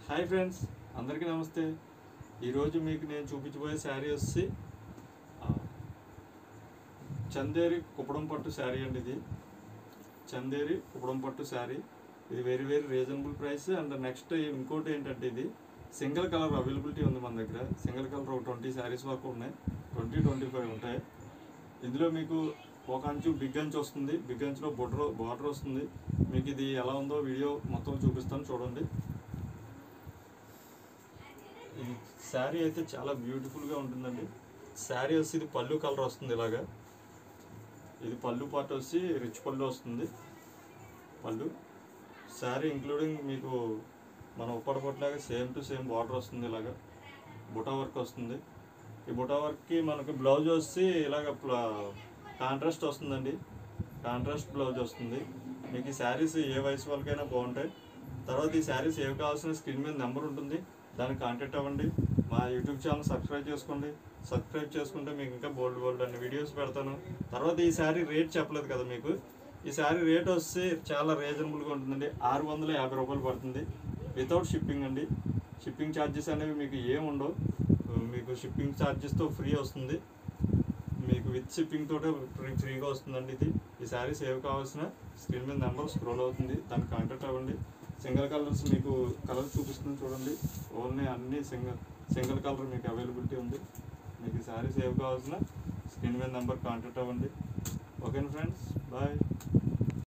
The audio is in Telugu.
హాయ్ ఫ్రెండ్స్, అందరికీ నమస్తే. ఈరోజు మీకు నేను చూపించబోయే శారీ వచ్చి చందేరి కుప్పడం పట్టు శారీ అండి. ఇది చందేరి కుప్పడం పట్టు శారీ. ఇది very reasonable price. And next ఇంకోటి ఏంటంటే, ఇది సింగిల్ కలర్ అవైలబిలిటీ ఉంది మన దగ్గర. సింగిల్ కలర్ ఒక 20 శారీస్ వరకు ఉన్నాయి, 20-25 ఉంటాయి. ఇందులో మీకు ఒక అంచు బిగ్ అంచు వస్తుంది, బిగ్ అంచులో బార్డర్ వస్తుంది. మీకు ఇది ఎలా ఉందో వీడియో మొత్తం చూపిస్తాను, చూడండి. ఈ శారీ అయితే చాలా బ్యూటిఫుల్గా ఉంటుందండి. శారీ వచ్చి ఇది పళ్ళు కలర్ వస్తుంది ఇలాగా. ఇది పళ్ళు పార్ట్ వచ్చి రిచ్ పళ్ళు వస్తుంది. పళ్ళు శారీ ఇంక్లూడింగ్ మీకు మన ఉప్పడపట్లాగా సేమ్ టు సేమ్ బార్డర్ వస్తుంది. ఇలాగా బుటా వర్క్ వస్తుంది. ఈ బుటా వర్క్కి మనకు బ్లౌజ్ వచ్చి ఇలాగ కాంట్రాస్ట్ వస్తుందండి. కాంట్రాస్ట్ బ్లౌజ్ వస్తుంది. మీకు ఈ శారీస్ ఏ వయసు వాళ్ళకైనా బాగుంటాయి. తర్వాత ఈ శారీస్ ఏవి కావాల్సిన స్క్రీన్ మీద నెంబర్ ఉంటుంది, దానికి కాంటాక్ట్ అవ్వండి. మా యూట్యూబ్ ఛానల్ సబ్స్క్రైబ్ చేసుకోండి. సబ్స్క్రైబ్ చేసుకుంటే మీకు ఇంకా బోల్డ్ అన్ని వీడియోస్ పెడతాను. తర్వాత ఈ శారీ రేట్ చెప్పలేదు కదా మీకు. ఈ శారీ రేట్ వచ్చి చాలా రీజనబుల్గా ఉంటుందండి. 650 రూపాయలు పడుతుంది, వితౌట్ షిప్పింగ్ అండి. షిప్పింగ్ ఛార్జెస్ అనేవి మీకు ఏమి ఉండవు. మీకు షిప్పింగ్ ఛార్జెస్తో ఫ్రీ వస్తుంది. మీకు విత్ షిప్పింగ్ తోటే ఫ్రీగా వస్తుందండి ఇది. ఈ శారీస్ ఏవి కావాల్సిన స్క్రీన్ మీద నెంబర్ స్క్రోల్ అవుతుంది, దానికి కాంటాక్ట్ అవ్వండి. సింగిల్ కలర్స్ మీకు కలర్ చూపిస్తుంది, చూడండి. ఓన్లీ అన్ని సింగిల్ కలర్ మీకు అవైలబిలిటీ ఉంది. మీకు ఈ శారీస్ ఏవి కావాల్సిన స్క్రీన్ మీద నెంబర్ కాంటాక్ట్ అవ్వండి. Okay friends, bye.